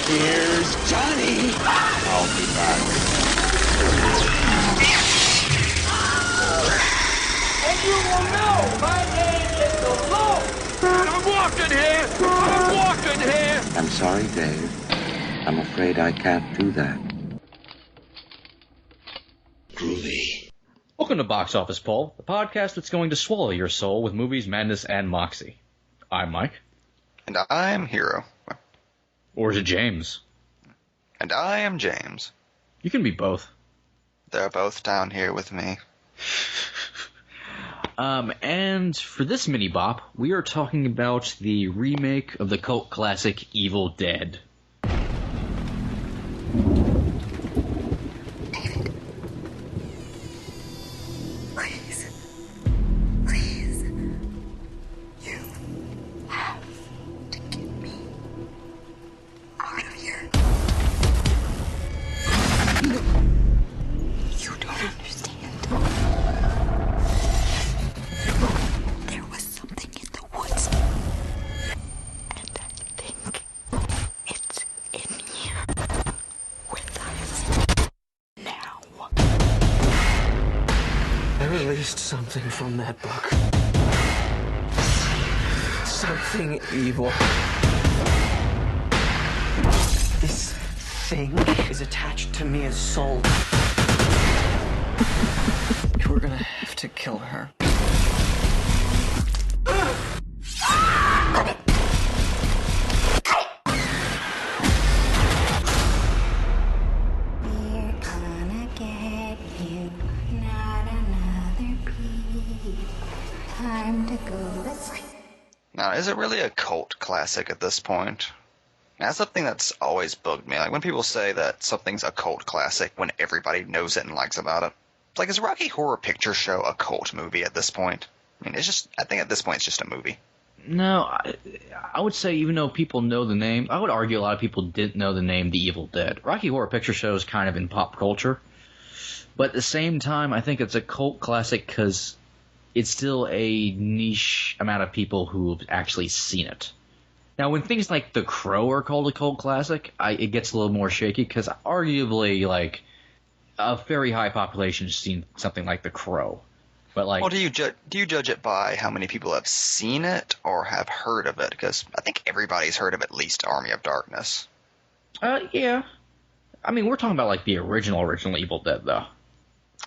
Here's Johnny. I'll be back. And you will know my name is the Lord. I'm walking here. I'm sorry, Dave. I'm afraid I can't do that. Groovy. Welcome to Box Office Poll, the podcast that's going to swallow your soul with movies, madness, and moxie. I'm Mike. And I am Hero. Or is it James? And I am James. You can be both. They're both down here with me. And for this mini bop, we are talking about the remake of the cult classic Evil Dead. Something from that book. Something evil. This thing is attached to Mia's soul. We're gonna have to kill her. Now, is it really a cult classic at this point? That's something that's always bugged me. Like, when people say that something's a cult classic when everybody knows it and likes about it. It's like, is Rocky Horror Picture Show a cult movie at this point? I mean, I think at this point it's just a movie. No, I would say even though people know the name, I would argue a lot of people didn't know the name The Evil Dead. Rocky Horror Picture Show is kind of in pop culture. But at the same time, I think it's a cult classic because it's still a niche amount of people who've actually seen it. Now, when things like The Crow are called a cult classic, it gets a little more shaky because arguably, like, a very high population has seen something like The Crow. But like, well, do you judge it by how many people have seen it or have heard of it? Because I think everybody's heard of at least Army of Darkness. Yeah. I mean, we're talking about like the original Evil Dead, though.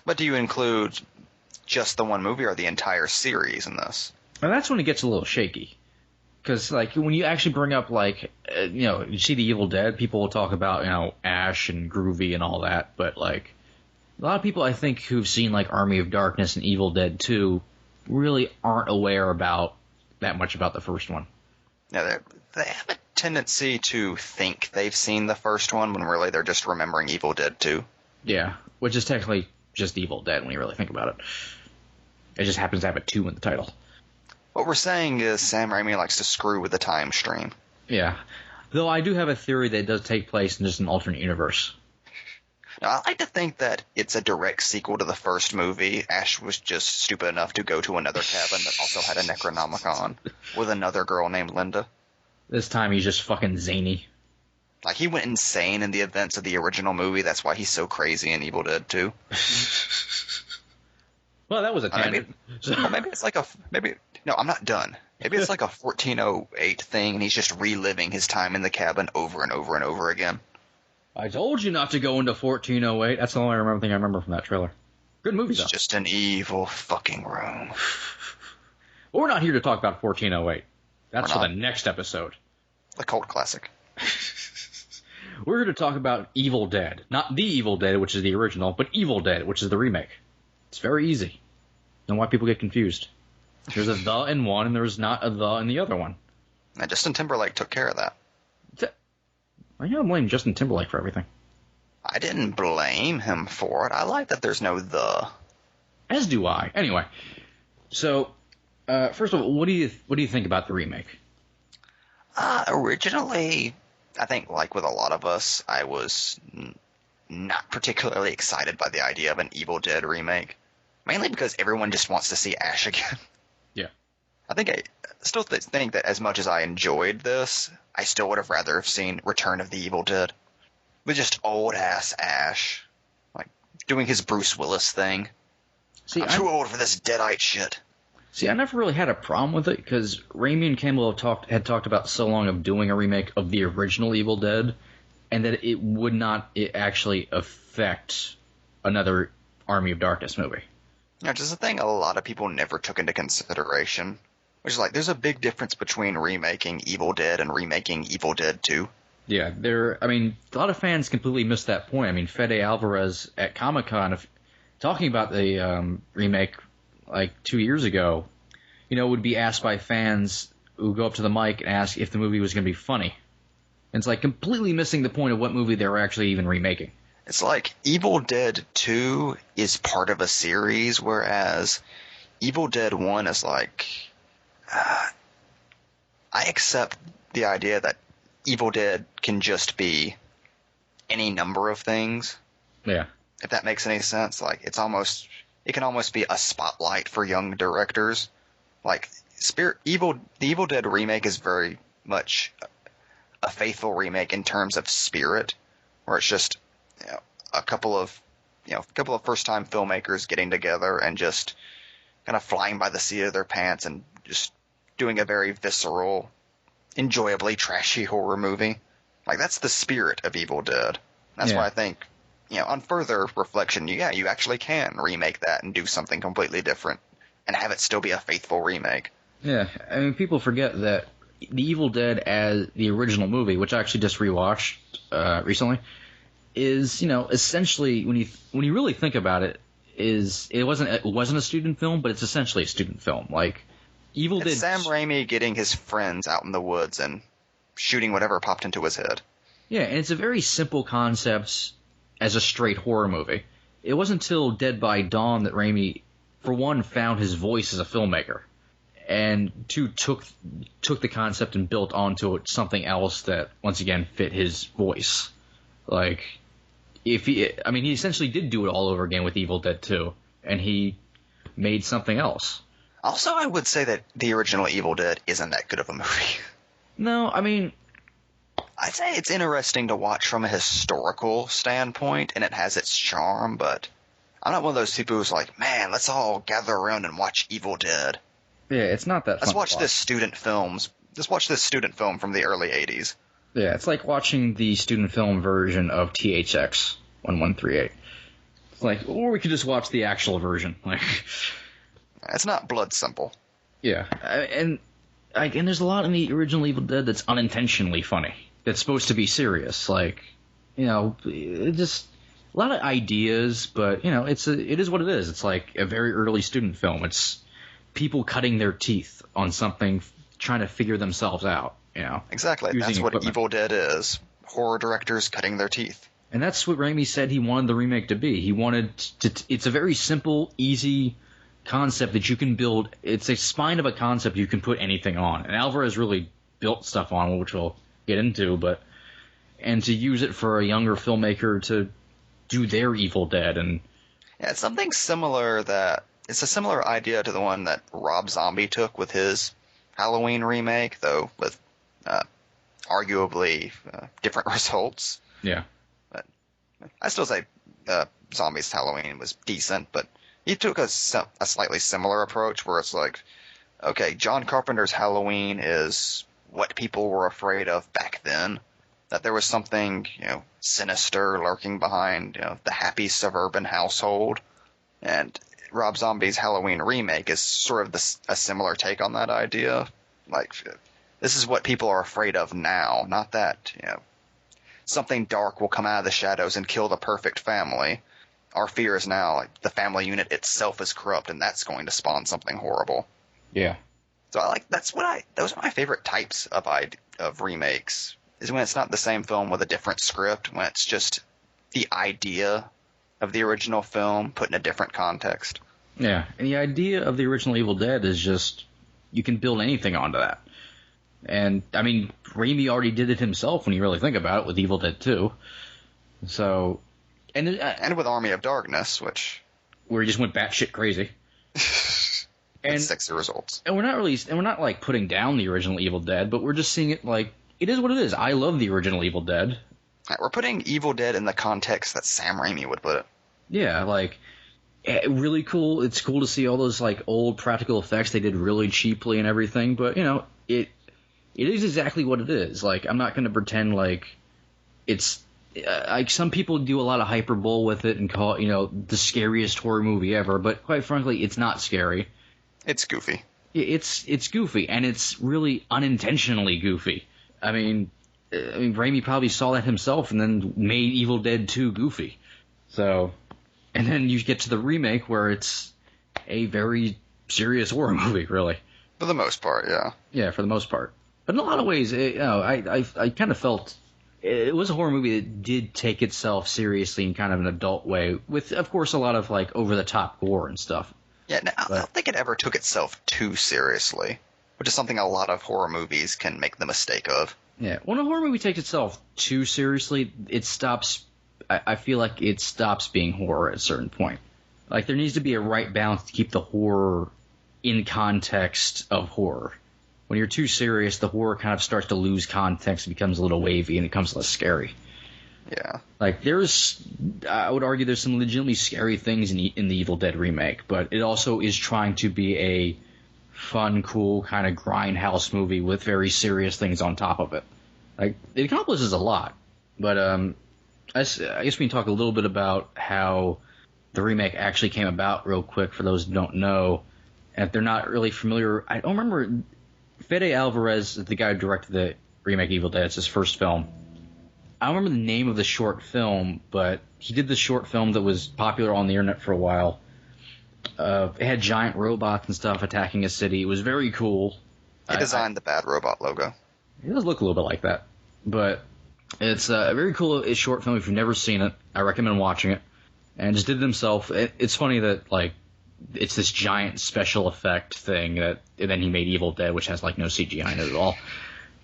But do you include just the one movie or the entire series in this? And that's when it gets a little shaky. Because, like, when you actually bring up, like, you see The Evil Dead, people will talk about, Ash and Groovy and all that. But, like, a lot of people, I think, who've seen, like, Army of Darkness and Evil Dead 2 really aren't aware about that much about the first one. Yeah, they have a tendency to think they've seen the first one when really they're just remembering Evil Dead 2. Yeah, which is technically just Evil Dead when you really think about it. It just happens to have a 2 in the title. What we're saying is Sam Raimi likes to screw with the time stream. Yeah. Though I do have a theory that it does take place in just an alternate universe. Now, I like to think that it's a direct sequel to the first movie. Ash was just stupid enough to go to another cabin that also had a Necronomicon with another girl named Linda. This time he's just fucking zany. Like, he went insane in the events of the original movie. That's why he's so crazy in Evil Dead 2. Well, that was a tangent. Maybe it's like no, I'm not done. Maybe it's like a 1408 thing, and he's just reliving his time in the cabin over and over and over again. I told you not to go into 1408. That's the only thing I remember from that trailer. Good movie, though. It's just an evil fucking room. But we're not here to talk about 1408. That's for the next episode. A cult classic. We're here to talk about Evil Dead. Not The Evil Dead, which is the original, but Evil Dead, which is the remake. It's very easy. Don't know why people get confused. There's a the in one, and there's not a the in the other one. And Justin Timberlake took care of that. I don't blame Justin Timberlake for everything. I didn't blame him for it. I like that there's no the. As do I. Anyway, so first of all, what do you think about the remake? Originally, I think, like with a lot of us, I was not particularly excited by the idea of an Evil Dead remake. Mainly because everyone just wants to see Ash again. Yeah. I still think that as much as I enjoyed this, I still would have rather have seen Return of the Evil Dead. With just old-ass Ash, like, doing his Bruce Willis thing. See, I'm too old for this Deadite shit. See, I never really had a problem with it, because Raimi and Campbell had talked about so long of doing a remake of the original Evil Dead, and that it would not actually affect another Army of Darkness movie. Which is a thing a lot of people never took into consideration. Which is like, there's a big difference between remaking Evil Dead and remaking Evil Dead 2. Yeah, a lot of fans completely missed that point. I mean, Fede Alvarez at Comic-Con, talking about the remake like 2 years ago, would be asked by fans who go up to the mic and ask if the movie was going to be funny. And it's like completely missing the point of what movie they were actually even remaking. It's like Evil Dead 2 is part of a series, whereas Evil Dead 1 is like... I accept the idea that Evil Dead can just be any number of things. Yeah. If that makes any sense. Like, it can almost be a spotlight for young directors. Like, the Evil Dead remake is very much a faithful remake in terms of spirit, where it's just a couple of first-time filmmakers getting together and just kind of flying by the seat of their pants and just doing a very visceral, enjoyably trashy horror movie. Like, that's the spirit of Evil Dead. That's why I think, on further reflection, you actually can remake that and do something completely different and have it still be a faithful remake. Yeah, I mean, people forget that the Evil Dead as the original movie, which I actually just rewatched recently, is, essentially, when you really think about it, it wasn't a student film, but it's essentially a student film. Like, Evil Dead. Sam Raimi getting his friends out in the woods and shooting whatever popped into his head. Yeah, and it's a very simple concept as a straight horror movie. It wasn't until Dead by Dawn that Raimi, for one, found his voice as a filmmaker, and two, took the concept and built onto it something else that, once again, fit his voice. Like, he essentially did do it all over again with Evil Dead 2, and he made something else. Also, I would say that the original Evil Dead isn't that good of a movie. No, I mean... I'd say it's interesting to watch from a historical standpoint, and it has its charm, but I'm not one of those people who's like, man, let's all gather around and watch Evil Dead. Yeah, it's not that fun. Let's watch this student film from the early 80s. Yeah, it's like watching the student film version of THX 1138. It's like, or we could just watch the actual version. Like... It's not blood simple. Yeah, and there's a lot in the original Evil Dead that's unintentionally funny. That's supposed to be serious. Like, just a lot of ideas, but it is what it is. It's like a very early student film. It's people cutting their teeth on something, trying to figure themselves out. Exactly. That's what Evil Dead is. Horror directors cutting their teeth. And that's what Raimi said he wanted the remake to be. He wanted to. It's a very simple, easy concept that you can build. It's a spine of a concept you can put anything on, and Alvarez really built stuff on, which we'll get into, and to use it for a younger filmmaker to do their Evil Dead. And it's something similar it's a similar idea to the one that Rob Zombie took with his Halloween remake, though with arguably different results. Yeah, but I still say Zombie's Halloween was decent, but he took a slightly similar approach where it's like, okay, John Carpenter's Halloween is what people were afraid of back then, that there was something, sinister lurking behind, the happy suburban household. And Rob Zombie's Halloween remake is sort of a similar take on that idea. Like, this is what people are afraid of now, not that, something dark will come out of the shadows and kill the perfect family. Our fear is now, like, the family unit itself is corrupt, and that's going to spawn something horrible. Yeah. So those are my favorite types of remakes, is when it's not the same film with a different script, when it's just the idea of the original film put in a different context. Yeah, and the idea of the original Evil Dead is just, you can build anything onto that. And, I mean, Raimi already did it himself when you really think about it with Evil Dead 2. So... And with Army of Darkness, where he just went batshit crazy. And sexy results. And we're not like putting down the original Evil Dead, but we're just seeing it like it is what it is. I love the original Evil Dead. Right, we're putting Evil Dead in the context that Sam Raimi would put it. Yeah, like really cool. It's cool to see all those like old practical effects they did really cheaply and everything, but you know, it is exactly what it is. Like I'm not going to pretend like it's like some people do a lot of hyperbole with it and call it, you know, the scariest horror movie ever, but quite frankly, it's not scary. It's goofy. It's goofy, and it's really unintentionally goofy. I mean, Raimi probably saw that himself and then made Evil Dead 2 goofy. So, and then you get to the remake where it's a very serious horror movie, really. For the most part, yeah. Yeah, for the most part. But in a lot of ways, I kind of felt it was a horror movie that did take itself seriously in kind of an adult way, with, of course, a lot of like over-the-top gore and stuff. Yeah, no, I don't think it ever took itself too seriously, which is something a lot of horror movies can make the mistake of. Yeah, when a horror movie takes itself too seriously, it stops. I feel like it stops being horror at a certain point. Like there needs to be a right balance to keep the horror in context of horror. When you're too serious, the horror kind of starts to lose context, becomes a little wavy, and it becomes less scary. Yeah. Like I would argue there's some legitimately scary things in the Evil Dead remake, but it also is trying to be a fun, cool kind of grindhouse movie with very serious things on top of it. Like it accomplishes a lot, but I guess we can talk a little bit about how the remake actually came about real quick for those who don't know. And if they're not really familiar, I don't remember. Fede Alvarez is the guy who directed the remake Evil Dead. It's his first film. I don't remember the name of the short film, but he did this short film that was popular on the internet for a while. It had giant robots and stuff attacking a city. It was very cool. He designed the Bad Robot logo. It does look a little bit like that. But it's a very cool short film. If you've never seen it, I recommend watching it. And just did it himself. It's funny that, like, it's this giant special effect thing that and then he made Evil Dead, which has, like, no CGI in it at all.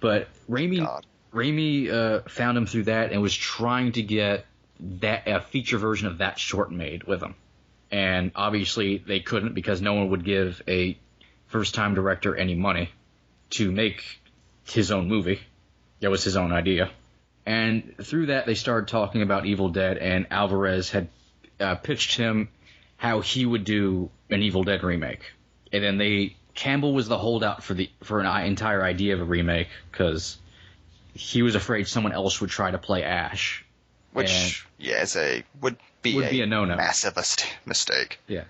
But Raimi found him through that and was trying to get a feature version of that short made with him. And obviously they couldn't because no one would give a first-time director any money to make his own movie. That was his own idea. And through that, they started talking about Evil Dead, and Alvarez had pitched him how he would do an Evil Dead remake. And then Campbell was the holdout for an entire idea of a remake because he was afraid someone else would try to play Ash. Which, would be a no-no. Massive mistake. Yeah.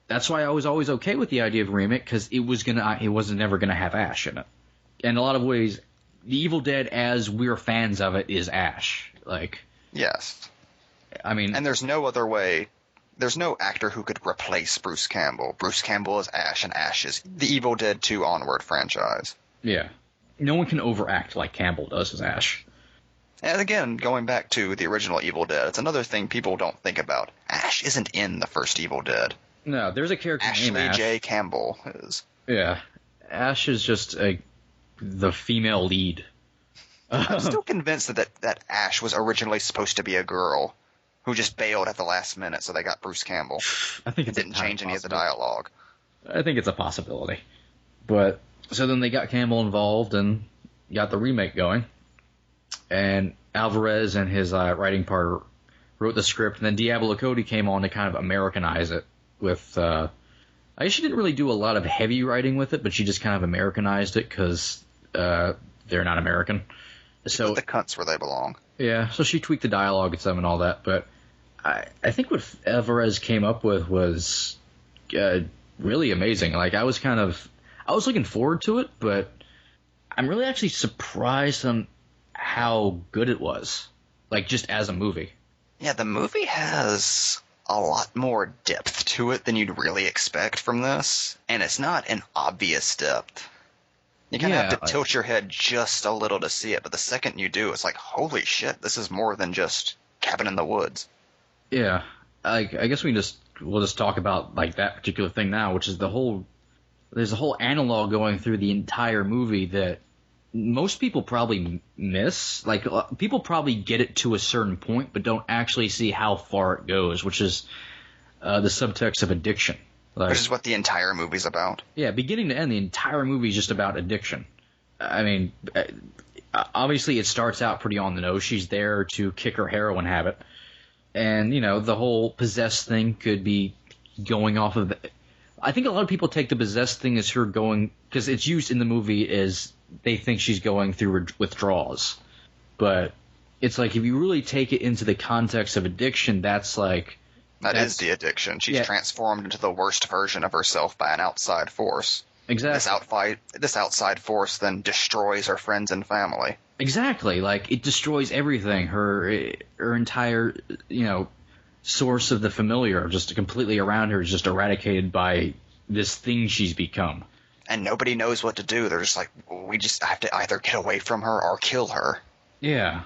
That's why I was always okay with the idea of a remake, because it wasn't never gonna have Ash in it. In a lot of ways, the Evil Dead, as we're fans of it, is Ash. Like, yes. I mean, and there's no other way. There's no actor who could replace Bruce Campbell. Bruce Campbell is Ash, and Ash is the Evil Dead 2 onward franchise. Yeah. No one can overact like Campbell does as Ash. And again, going back to the original Evil Dead, it's another thing people don't think about. Ash isn't in the first Evil Dead. No, there's a character named Ash. Ashley J. Campbell is. Yeah. Ash is just the female lead. I'm still convinced that Ash was originally supposed to be a girl who just bailed at the last minute, so they got Bruce Campbell. I think it didn't change any of the dialogue. I think it's a possibility. But so then they got Campbell involved and got the remake going. And Alvarez and his writing partner wrote the script, and then Diablo Cody came on to kind of Americanize it with. I guess she didn't really do a lot of heavy writing with it, but she just kind of Americanized it because they're not American. So put the cunts where they belong. Yeah, so she tweaked the dialogue and stuff and all that, but I think what Alvarez came up with was really amazing. Like I was looking forward to it, but I'm really actually surprised on how good it was, like just as a movie. Yeah, the movie has a lot more depth to it than you'd really expect from this, and it's not an obvious depth. You kind of have to tilt your head just a little to see it, but the second you do, it's like, holy shit, this is more than just Cabin in the Woods. Yeah, I guess we'll just talk about like that particular thing now, which is there's a whole analog going through the entire movie that most people probably miss. Like people probably get it to a certain point, but don't actually see how far it goes, which is the subtext of addiction. Like, which is what the entire movie's about. yeah, beginning to end, the entire movie is just about addiction. I mean, obviously it starts out pretty on the nose. She's there to kick her heroin habit. And, you know, the whole possessed thing could be going off of... I think a lot of people take the possessed thing as her going... Because it's used in the movie as they think she's going through withdrawals. But it's like, if you really take it into the context of addiction, that's like... That is the addiction. She's transformed into the worst version of herself by an outside force. Exactly. This outside force then destroys her friends and family. Exactly. Like, it destroys everything. Her entire, you know, source of the familiar, just completely around her, is just eradicated by this thing she's become. And nobody knows what to do. They're just like, we just have to either get away from her or kill her. Yeah.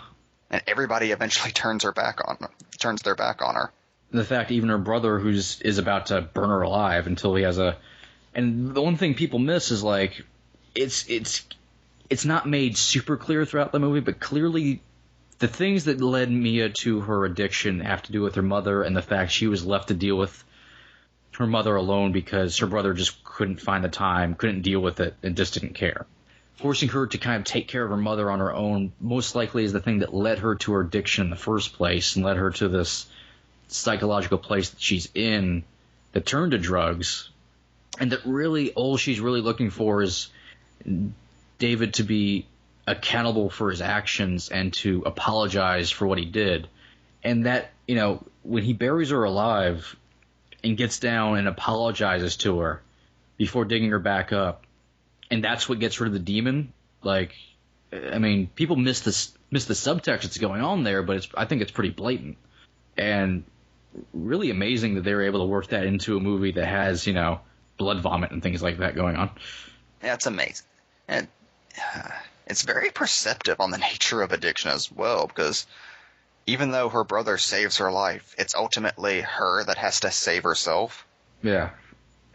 And everybody eventually turns their back on her. The fact even her brother, is about to burn her alive until he has a... And the one thing people miss is, like, it's not made super clear throughout the movie, but clearly the things that led Mia to her addiction have to do with her mother and the fact she was left to deal with her mother alone because her brother just couldn't find the time, couldn't deal with it, and just didn't care. Forcing her to kind of take care of her mother on her own most likely is the thing that led her to her addiction in the first place and led her to this psychological place that she's in that turned to drugs. And that really, all she's really looking for is David to be accountable for his actions and to apologize for what he did. And that, you know, when he buries her alive and gets down and apologizes to her before digging her back up, and that's what gets rid of the demon, like, I mean, people miss the subtext that's going on there, but I think it's pretty blatant. And really amazing that they were able to work that into a movie that has, you know, blood vomit and things like that going on. Yeah, it's amazing. And it's very perceptive on the nature of addiction as well, because even though her brother saves her life, it's ultimately her that has to save herself. Yeah.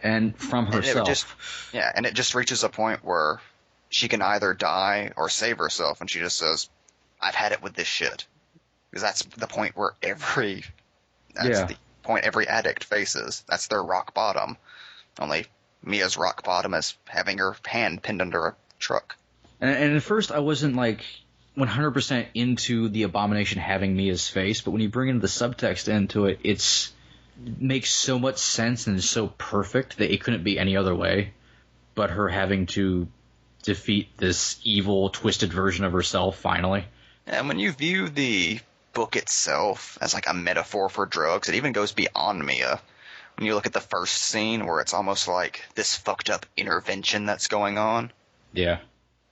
And from herself. And it just reaches a point where she can either die or save herself, and she just says, I've had it with this shit. Because that's the point where every addict faces. That's their rock bottom. Only Mia's rock bottom is having her hand pinned under a truck. And at first I wasn't like 100% into the abomination having Mia's face, but when you bring in the subtext into it, it makes so much sense and is so perfect that it couldn't be any other way but her having to defeat this evil, twisted version of herself finally. And when you view the book itself as like a metaphor for drugs, it even goes beyond Mia. When you look at the first scene where it's almost like this fucked up intervention that's going on. Yeah.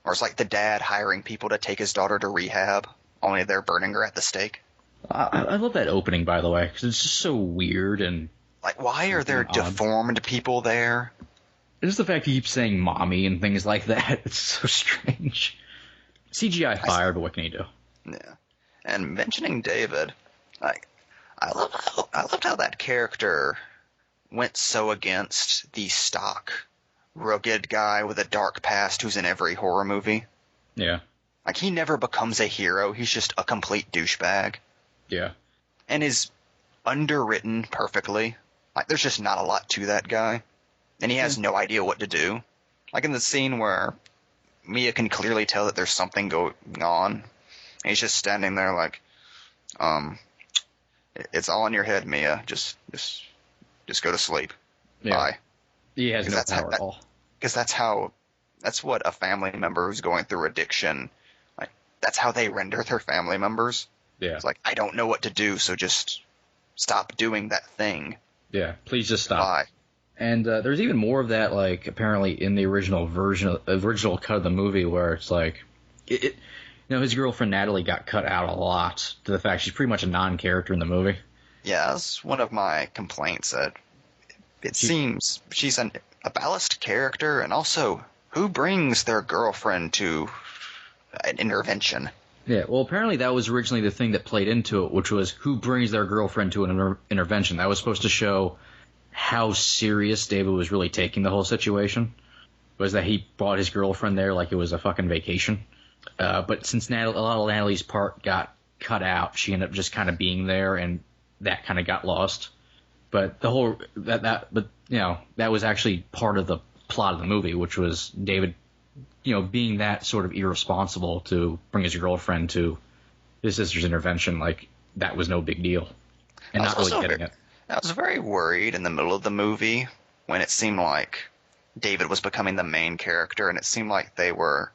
Or it's like the dad hiring people to take his daughter to rehab, only they're burning her at the stake. I love that opening, by the way, because it's just so weird and... Like, why are there deformed people there? It's the fact he keeps saying mommy and things like that. It's so strange. CGI fire, but what can you do? Yeah. And mentioning David, like, I loved how that character went so against the stock rugged guy with a dark past who's in every horror movie. Yeah. Like, he never becomes a hero. He's just a complete douchebag. Yeah. And is underwritten perfectly. Like, there's just not a lot to that guy. And he has no idea what to do. Like in the scene where Mia can clearly tell that there's something going on. And he's just standing there like, it's all in your head, Mia. Just go to sleep. Yeah. Bye. He has no power at all. Because that's what a family member who's going through addiction, like, that's how they render their family members. Yeah. It's like, I don't know what to do, so just stop doing that thing. Yeah, please just stop. Bye. And there's even more of that, like, apparently in the original cut of the movie, where it's like, you know, his girlfriend Natalie got cut out a lot to the fact she's pretty much a non-character in the movie. Yeah, that's one of my complaints. That it seems she's a ballast character, and also, who brings their girlfriend to an intervention? Yeah, well, apparently that was originally the thing that played into it, which was who brings their girlfriend to an intervention. That was supposed to show how serious David was really taking the whole situation, was that he brought his girlfriend there like it was a fucking vacation. But since a lot of Natalie's part got cut out, she ended up just kind of being there, and that kind of got lost. But the whole but that was actually part of the plot of the movie, which was David, being that sort of irresponsible to bring his girlfriend to his sister's intervention. Like, that was no big deal, and not really getting it. I was very worried in the middle of the movie when it seemed like David was becoming the main character, and it seemed like they were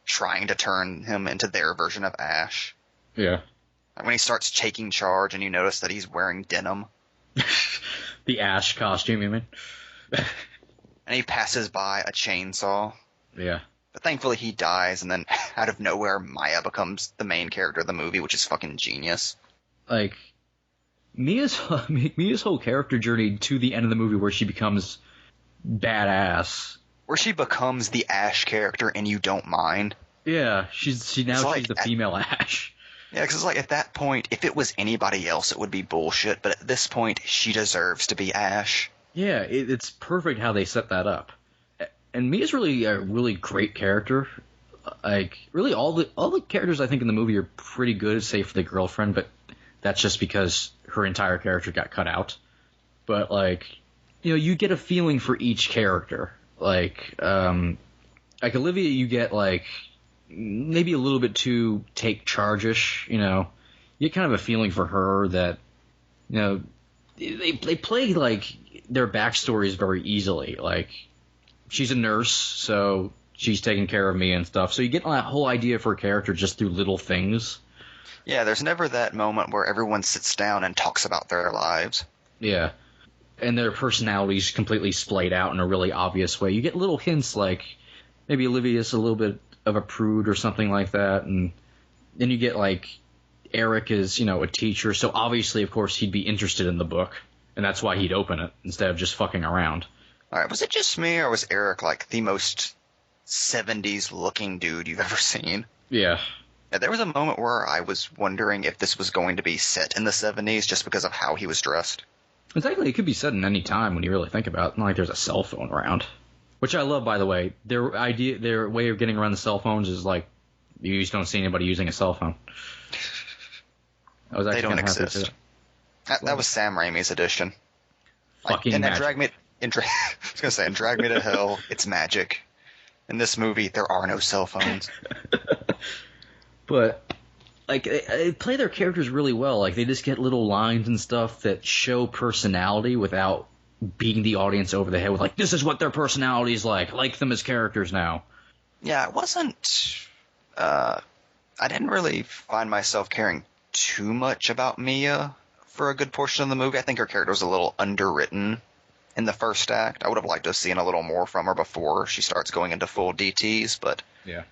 trying to turn him into their version of Ash. Yeah. Like when he starts taking charge and you notice that he's wearing denim. The Ash costume, you mean? And he passes by a chainsaw. Yeah. But thankfully he dies, and then out of nowhere, Maya becomes the main character of the movie, which is fucking genius. Like, Mia's whole character journey to the end of the movie where she becomes badass. Where she becomes the Ash character and you don't mind. Yeah, she's the female Ash. Yeah, because it's like at that point, if it was anybody else, it would be bullshit. But at this point, she deserves to be Ash. Yeah, it's perfect how they set that up. And Mia's really a really great character. Like, really, all the characters I think in the movie are pretty good, save for the girlfriend. But that's just because her entire character got cut out. But like, you get a feeling for each character. Like Olivia, you get like maybe a little bit too take charge-ish, You get kind of a feeling for her that, they play like their backstories very easily. Like, she's a nurse, so she's taking care of me and stuff. So you get that whole idea for her character just through little things. Yeah, there's never that moment where everyone sits down and talks about their lives. Yeah. And their personalities completely splayed out in a really obvious way. You get little hints like maybe Olivia's a little bit of a prude or something like that. And then you get like Eric is, a teacher. So obviously, of course, he'd be interested in the book. And that's why he'd open it instead of just fucking around. All right, was it just me or was Eric like the most 70s looking dude you've ever seen? Yeah. There was a moment where I was wondering if this was going to be set in the 70s just because of how he was dressed. Exactly, it could be set in any time when you really think about it. Not like there's a cell phone around. Which I love, by the way. Their way of getting around the cell phones is like, you just don't see anybody using a cell phone. They don't exist. That was Sam Raimi's edition. Fucking and magic. Drag Me to Hell, it's magic. In this movie, there are no cell phones. But, like, they play their characters really well. Like, they just get little lines and stuff that show personality without beating the audience over the head with, like, this is what their personality's like them as characters now. Yeah, it wasn't... I didn't really find myself caring too much about Mia for a good portion of the movie. I think her character was a little underwritten in the first act. I would have liked to have seen a little more from her before she starts going into full DTs, but... Yeah.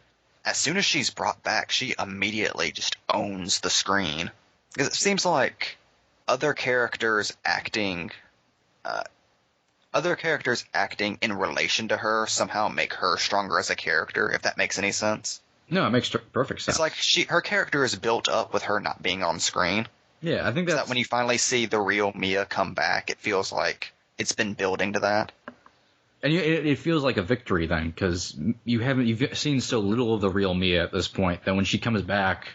As soon as she's brought back, she immediately just owns the screen. Because it seems like other characters acting in relation to her somehow make her stronger as a character, if that makes any sense. No, it makes perfect sense. It's like her character is built up with her not being on screen. Yeah, I think that's... So that when you finally see the real Mia come back, it feels like it's been building to that. And it feels like a victory then, because you've seen so little of the real Mia at this point that when she comes back,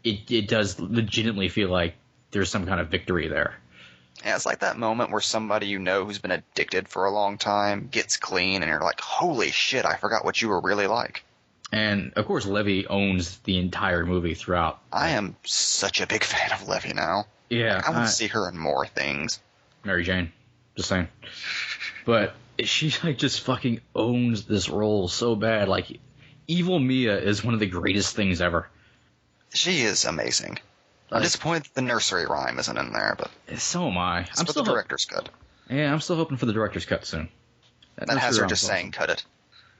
it does legitimately feel like there's some kind of victory there. Yeah, it's like that moment where somebody who's been addicted for a long time gets clean, and you're like, holy shit, I forgot what you were really like. And, of course, Levy owns the entire movie throughout. I am such a big fan of Levy now. Yeah. I want to see her in more things. Mary Jane. Just saying. But... she, like, just fucking owns this role so bad. Like, Evil Mia is one of the greatest things ever. She is amazing. I'm disappointed that the nursery rhyme isn't in there, but... So am I. I'm still the director's cut. Yeah, I'm still hoping for the director's cut soon. That has her just saying, cut it.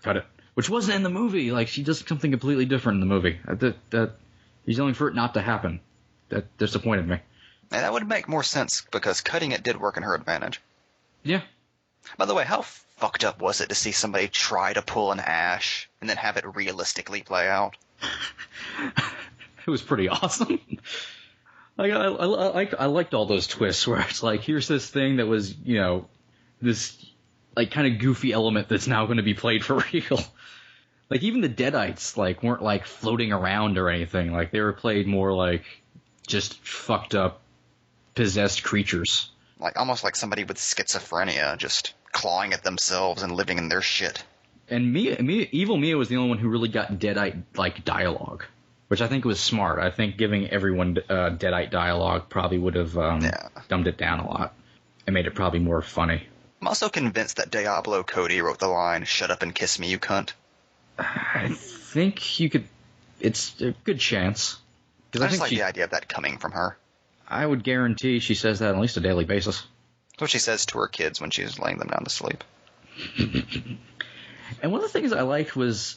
Cut it. Which wasn't in the movie. Like, she does something completely different in the movie. He's yelling for it not to happen. That disappointed me. And that would make more sense, because cutting it did work in her advantage. Yeah. By the way, how fucked up was it to see somebody try to pull an Ash and then have it realistically play out? It was pretty awesome. Like, I liked all those twists where it's like, here's this thing that was, this like kind of goofy element that's now going to be played for real. Like, even the Deadites like weren't like floating around or anything. Like, they were played more like just fucked up, possessed creatures. Like, almost like somebody with schizophrenia, just clawing at themselves and living in their shit. And Evil Mia was the only one who really got Deadite-like dialogue, which I think was smart. I think giving everyone Deadite dialogue probably would have dumbed it down a lot and made it probably more funny. I'm also convinced that Diablo Cody wrote the line, "Shut up and kiss me, you cunt." I think you could... It's a good chance. I just like the idea of that coming from her. I would guarantee she says that on at least a daily basis. That's what she says to her kids when she's laying them down to sleep. And one of the things I liked was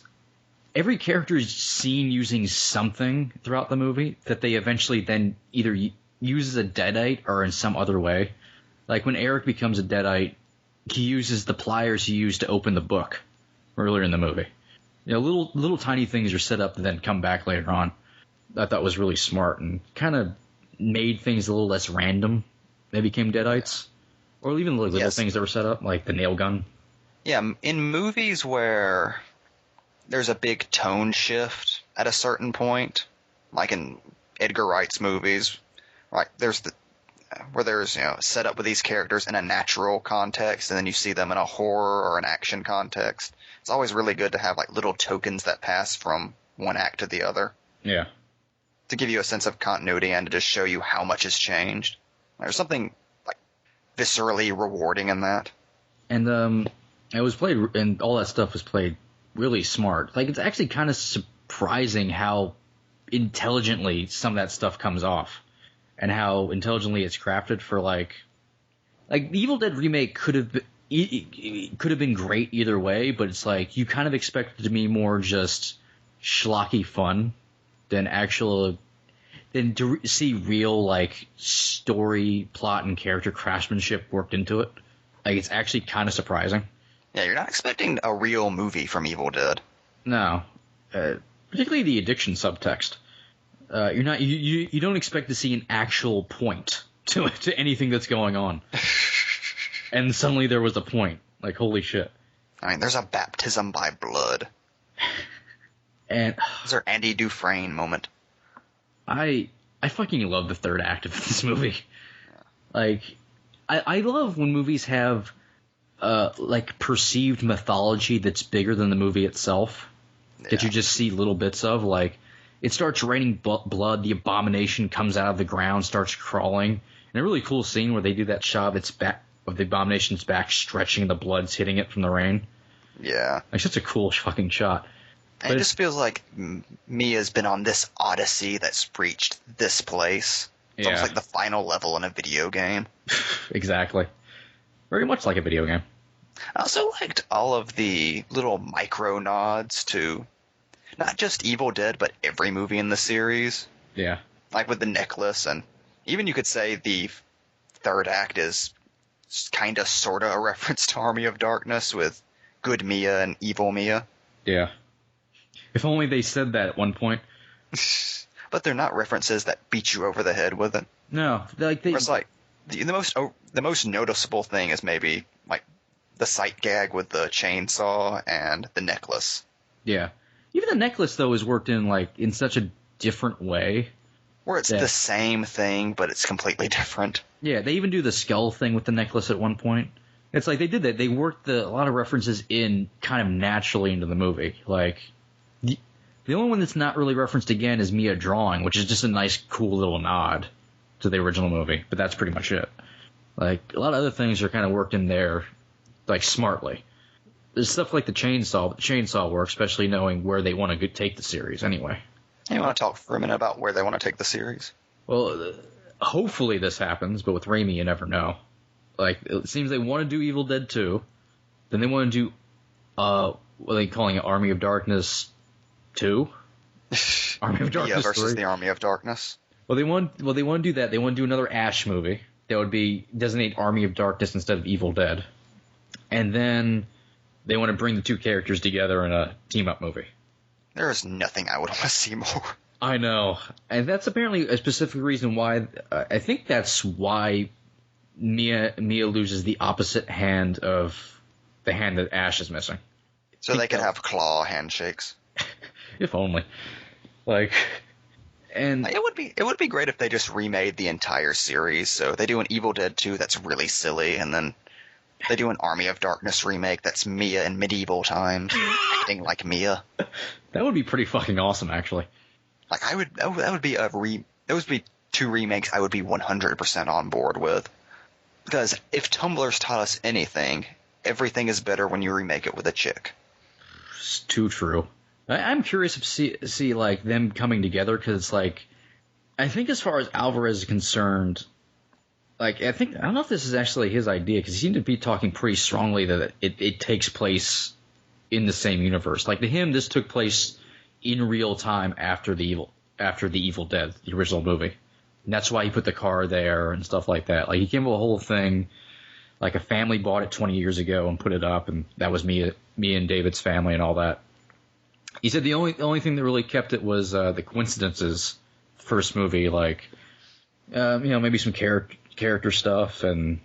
every character is seen using something throughout the movie that they eventually then either use as a Deadite or in some other way. Like when Eric becomes a Deadite, he uses the pliers he used to open the book earlier in the movie. You know, little tiny things are set up and then come back later on. I thought was really smart and kind of made things a little less random. They became Deadites. Or even little things that were set up, like the nail gun. Yeah, in movies where there's a big tone shift at a certain point, like in Edgar Wright's movies, right? There's set up with these characters in a natural context, and then you see them in a horror or an action context. It's always really good to have like little tokens that pass from one act to the other. Yeah. To give you a sense of continuity and to just show you how much has changed. There's something like viscerally rewarding in that. And it was played, and all that stuff was played really smart. Like, it's actually kind of surprising how intelligently some of that stuff comes off, and how intelligently it's crafted for like the Evil Dead remake could have been great either way, but it's like you kind of expect it to be more just schlocky fun than to see real like story, plot, and character craftsmanship worked into it. Like, it's actually kind of surprising. Yeah, you're not expecting a real movie from Evil Dead. No, particularly the addiction subtext. You're not. You don't expect to see an actual point to anything that's going on. And suddenly there was a point. Like, holy shit. I mean, there's a baptism by blood. And is there Andy Dufresne moment? I fucking love the third act of this movie. Like, I love when movies have like perceived mythology that's bigger than the movie itself. Yeah. That you just see little bits of. Like, it starts raining blood, the abomination comes out of the ground, starts crawling. And a really cool scene where they do that shot of its back, of the abomination's back stretching, the blood's hitting it from the rain. Yeah. Like, such a cool fucking shot. And it just feels like Mia's been on this odyssey that's reached this place. It's almost like the final level in a video game. Exactly. Very much like a video game. I also liked all of the little micro nods to not just Evil Dead, but every movie in the series. Yeah. Like with the necklace, and even you could say the third act is kind of sort of a reference to Army of Darkness with Good Mia and Evil Mia. Yeah. If only they said that at one point. But they're not references that beat you over the head with it. No, it's like the most noticeable thing is maybe like the sight gag with the chainsaw and the necklace. Yeah, even the necklace though is worked in such a different way. Where it's the same thing, but it's completely different. Yeah, they even do the skull thing with the necklace at one point. It's like they did that. They worked a lot of references in kind of naturally into the movie. Like, the only one that's not really referenced again is Mia drawing, which is just a nice, cool little nod to the original movie. But that's pretty much it. Like, a lot of other things are kind of worked in there, like, smartly. There's stuff like the chainsaw, but the chainsaw works, especially knowing where they want to take the series anyway. You want to talk for a minute about where they want to take the series? Well, hopefully this happens, but with Raimi, you never know. Like, it seems they want to do Evil Dead 2, then they want to do, what are they calling it, Army of Darkness 2? Army of Darkness versus 3? the Army of Darkness. Well, they want to do that. They want to do another Ash movie. That would be designate Army of Darkness instead of Evil Dead. And then they want to bring the two characters together in a team-up movie. There is nothing I would want to see more. I know. And that's apparently a specific reason why... I think that's why Mia loses the opposite hand of the hand that Ash is missing. So they could have claw handshakes. If only. Like... And It would be great if they just remade the entire series. So they do an Evil Dead 2 that's really silly, and then they do an Army of Darkness remake that's Mia in medieval times, acting like Mia. that would be pretty fucking awesome, actually. Like that would be those would be 2 remakes I would be 100% on board with. Because if Tumblr's taught us anything, everything is better when you remake it with a chick. It's too true. I'm curious to see like them coming together, because like I think as far as Alvarez is concerned, like I don't know if this is actually his idea, because he seemed to be talking pretty strongly that it takes place in the same universe. Like to him, this took place in real time after the Evil Dead, the original movie. And that's why he put the car there and stuff like that. Like he came up with a whole thing. Like a family bought it 20 years ago and put it up, and that was me and David's family and all that. He said the only thing that really kept it was the coincidences. First movie, like maybe some character stuff and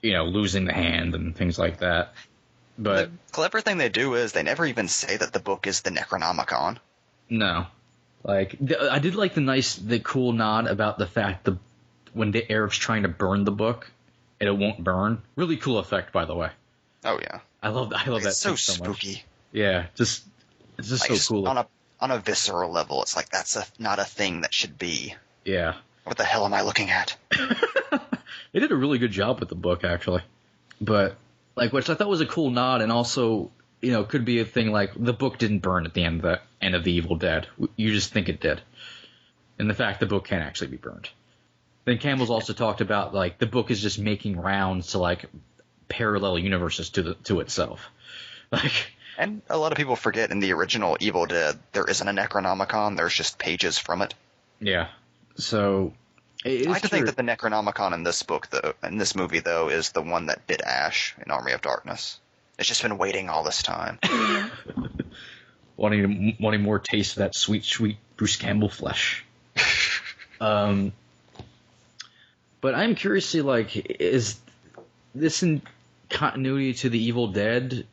losing the hand and things like that. But the clever thing they do is they never even say that the book is the Necronomicon. No, like I did like the cool nod about the fact when Eric's trying to burn the book and it won't burn. Really cool effect, by the way. Oh yeah, I love that. It's so spooky. Much. Yeah, it's just like, so cool. On a visceral level, it's like that's not a thing that should be. Yeah. What the hell am I looking at? They did a really good job with the book, actually. But which I thought was a cool nod, and also could be a thing like the book didn't burn at the end of the Evil Dead. You just think it did, and the fact the book can actually be burned. Then Campbell's also talked about like the book is just making rounds to like parallel universes to itself, like. And a lot of people forget in the original Evil Dead, there isn't a Necronomicon, there's just pages from it. Yeah. So, I like to think that the Necronomicon in this movie, though, is the one that bit Ash in Army of Darkness. It's just been waiting all this time. wanting more taste of that sweet, sweet Bruce Campbell flesh. But I'm curious to see, like, is this in continuity to the Evil Dead,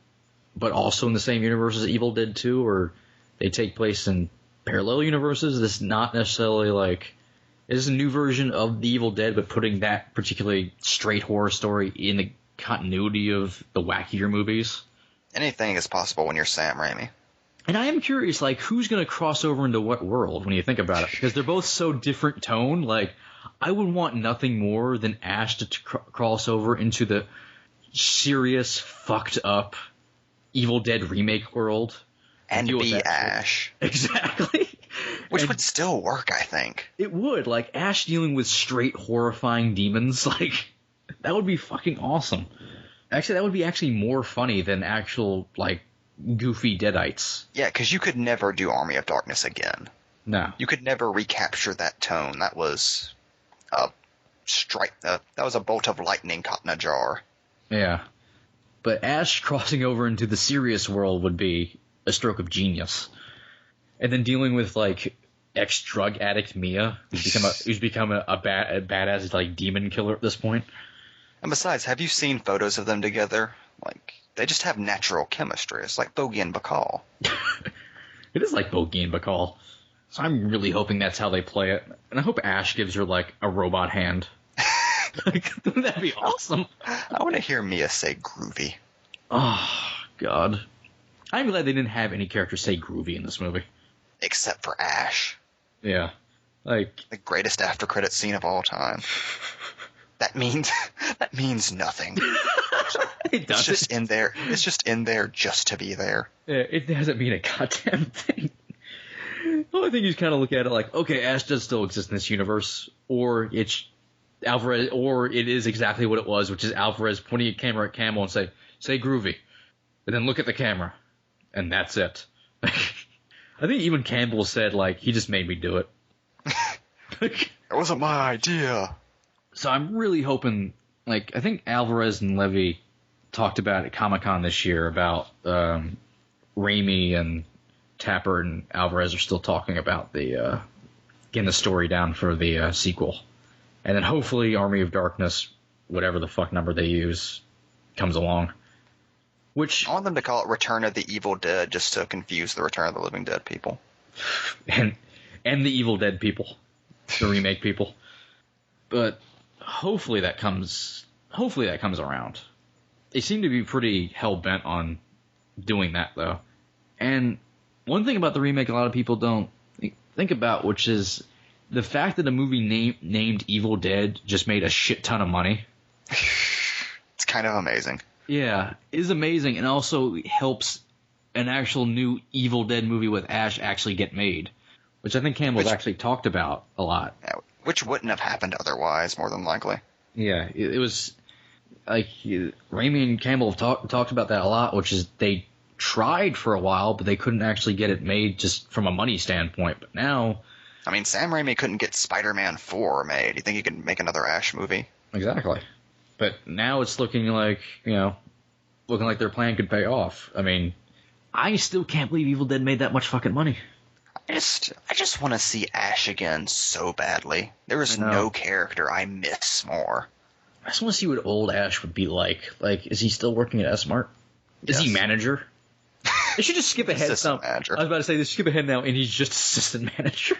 but also in the same universe as Evil Dead 2, or they take place in parallel universes? This is not necessarily like, is this a new version of the Evil Dead, but putting that particularly straight horror story in the continuity of the wackier movies? Anything is possible when you're Sam Raimi. And I am curious, like, who's going to cross over into what world when you think about it? Because they're both so different tone. Like, I would want nothing more than Ash to cross over into the serious, fucked up Evil Dead remake world. And be Ash. Exactly. Which would still work, I think. It would. Like, Ash dealing with straight horrifying demons. Like, that would be fucking awesome. Actually, that would be actually more funny than actual, like, goofy Deadites. Yeah, because you could never do Army of Darkness again. No. You could never recapture that tone. That was a that was a bolt of lightning caught in a jar. Yeah. But Ash crossing over into the serious world would be a stroke of genius. And then dealing with, like, ex-drug addict Mia, who's become a badass, like, demon killer at this point. And besides, have you seen photos of them together? Like, they just have natural chemistry. It's like Bogey and Bacall. It is like Bogey and Bacall. So I'm really hoping that's how they play it. And I hope Ash gives her, like, a robot hand. Like, wouldn't that be awesome? I want to hear Mia say groovy. Oh, God. I'm glad they didn't have any characters say groovy in this movie. Except for Ash. Yeah. Like, the greatest after-credit scene of all time. That means nothing. It doesn't. It's just in there. It's just in there just to be there. Yeah, it doesn't mean a goddamn thing. Well, I think you kind of look at it like, okay, Ash does still exist in this universe, or it's Alvarez, or it is exactly what it was, which is Alvarez pointing a camera at Campbell and say groovy, and then look at the camera, and that's it. I think even Campbell said, like, he just made me do it. It wasn't my idea. So I'm really hoping, like, I think Alvarez and Levy talked about at Comic-Con this year about Raimi and Tapper and Alvarez are still talking about the getting the story down for the sequel. And then hopefully Army of Darkness, whatever the fuck number they use, comes along. Which I want them to call it Return of the Evil Dead just to confuse the Return of the Living Dead people. And the Evil Dead people. the remake people. But hopefully that comes around. They seem to be pretty hell-bent on doing that, though. And one thing about the remake a lot of people don't think about, which is the fact that a movie named Evil Dead just made a shit ton of money. It's kind of amazing. Yeah, is amazing, and also helps an actual new Evil Dead movie with Ash actually get made, which I think Campbell's actually talked about a lot. Yeah, which wouldn't have happened otherwise, more than likely. Yeah, it was like Raimi and Campbell have talked about that a lot, which is they tried for a while, but they couldn't actually get it made just from a money standpoint. But now, I mean, Sam Raimi couldn't get Spider-Man 4 made. You think he could make another Ash movie? Exactly. But now it's looking like their plan could pay off. I mean, I still can't believe Evil Dead made that much fucking money. I just want to see Ash again so badly. There is no character I miss more. I just want to see what old Ash would be like. Like, is he still working at S-Mart? Is he manager? They should just skip ahead. Manager. I was about to say, they skip ahead now, and he's just assistant manager.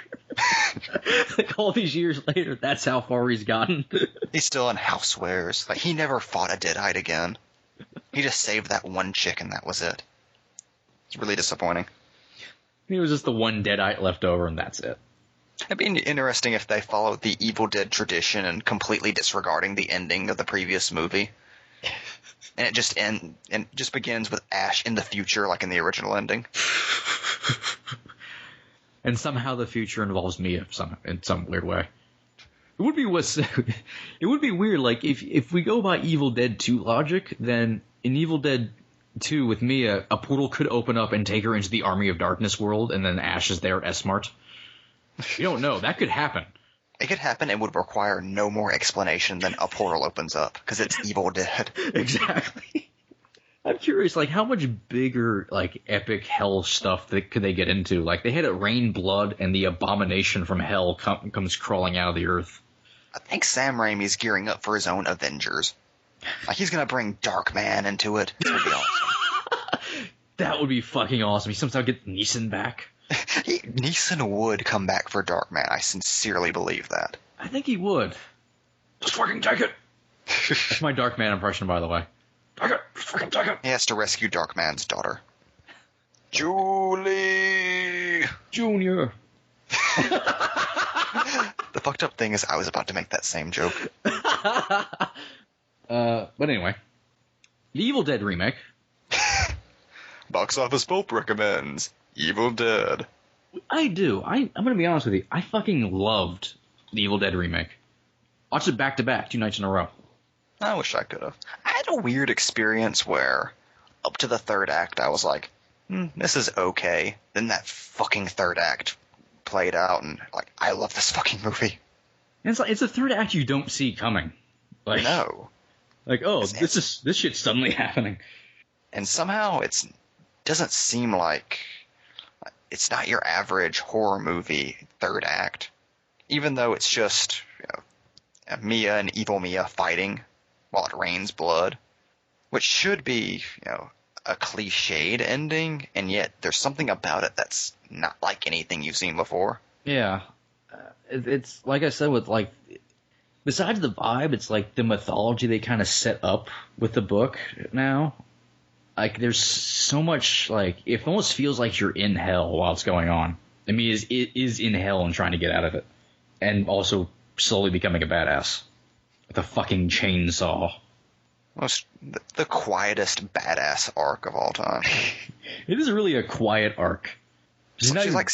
Like, all these years later, that's how far he's gotten. He's still in housewares. Like, he never fought a Deadite again. He just saved that one chick, and that was it. It's really disappointing. He was just the one Deadite left over, and that's it. It'd be interesting if they followed the Evil Dead tradition and completely disregarding the ending of the previous movie. And it just begins with Ash in the future, like in the original ending. And somehow the future involves Mia in some weird way. It would be weird, like, if we go by Evil Dead 2 logic, then in Evil Dead 2 with Mia, a portal could open up and take her into the Army of Darkness world, and then Ash is there at S-Mart. You don't know. That could happen. It could happen and would require no more explanation than a portal opens up, because it's Evil Dead. Exactly. I'm curious, like, how much bigger, like, epic hell stuff could they get into? Like, they had it rain blood, and the abomination from hell comes crawling out of the earth. I think Sam Raimi's gearing up for his own Avengers. Like, he's gonna bring Darkman into it. It's gonna be awesome. That would be fucking awesome. He somehow get Neeson back. Neeson would come back for Darkman. I sincerely believe that. I think he would. Just fucking take it. That's my Darkman impression, by the way. Take it. Just fucking take it. He has to rescue Darkman's daughter. Julie! Junior. The fucked up thing is I was about to make that same joke. But anyway. The Evil Dead remake. Box Office Pope recommends Evil Dead. I do. I'm going to be honest with you. I fucking loved the Evil Dead remake. Watched it back to back 2 nights in a row. I wish I could have. I had a weird experience where up to the third act I was like, this is okay. Then that fucking third act played out and like, I love this fucking movie. And it's a third act you don't see coming. Like, no. Like, oh, this shit's suddenly happening. And somehow it doesn't seem like it's not your average horror movie third act. Even though it's just Mia and evil Mia fighting while it rains blood, which should be a cliched ending, and yet there's something about it that's not like anything you've seen before. Yeah. It's like I said, with like, besides the vibe, it's like the mythology they kind of set up with the book now. Like, there's so much, like, it almost feels like you're in hell while it's going on. I mean, it is in hell and trying to get out of it. And also slowly becoming a badass. With a fucking chainsaw. The quietest badass arc of all time. It is really a quiet arc. She's like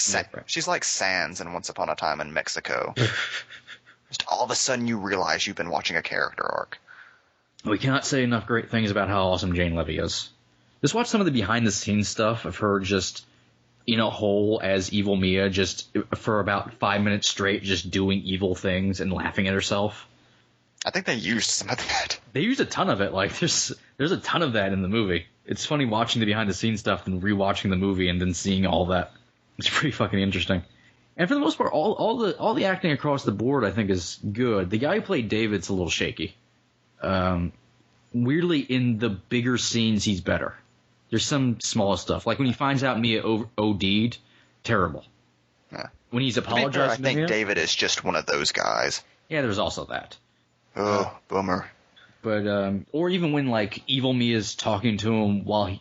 Sans in Once Upon a Time in Mexico. Just all of a sudden you realize you've been watching a character arc. We cannot say enough great things about how awesome Jane Levy is. Just watch some of the behind-the-scenes stuff of her just in a hole as evil Mia, just for about 5 minutes straight, just doing evil things and laughing at herself. I think they used some of that. They used a ton of it. Like, there's a ton of that in the movie. It's funny watching the behind-the-scenes stuff and rewatching the movie and then seeing all that. It's pretty fucking interesting. And for the most part, all the acting across the board, I think, is good. The guy who played David's a little shaky. Weirdly, in the bigger scenes, he's better. There's some small stuff. Like when he finds out Mia OD'd, terrible. Yeah. when he's To be fair, I apologizing to think Mia. David is just one of those guys. Yeah, there's also that. Oh, bummer. But or even when like Evil Mia's talking to him while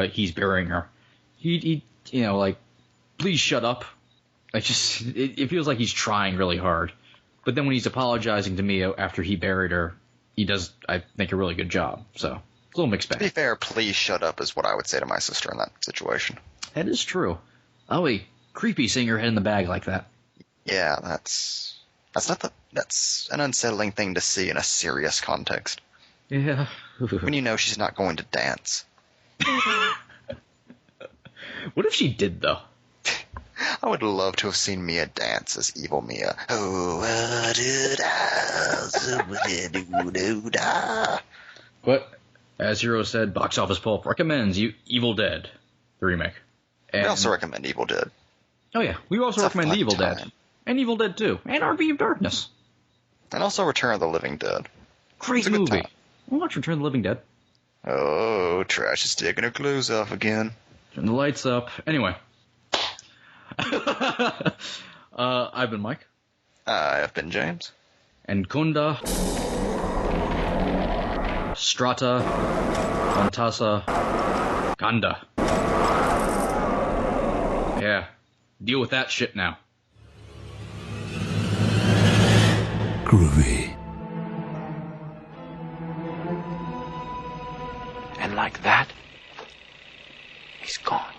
he's burying her, he like, please shut up. It feels like he's trying really hard. But then when he's apologizing to Mia after he buried her, he does, I think, a really good job. So it's a little mixed To be bag. fair, please shut up is what I would say to my sister in that situation. That is true. Oh, wait, creepy seeing your head in the bag like that. Yeah, that's an unsettling thing to see in a serious context. Yeah. When you know she's not going to dance. What if she did though? I would love to have seen Mia dance as Evil Mia. Oh, But as Hero said, Box Office Pulp recommends you Evil Dead, the remake. I And, also recommend Evil Dead. oh yeah, we also It's a recommend fun Evil time. Dead and Evil Dead 2 and RV of Darkness. And also Return of the Living Dead. Great It's a good movie. time. We'll watch Return of the Living Dead. Oh, Trash is taking her clothes off again. Turn the lights up. Anyway. I've been Mike. I've been James. And Kunda, Strata, Montasa, Ganda. Yeah. Deal with that shit now. Groovy. And like that, he's gone.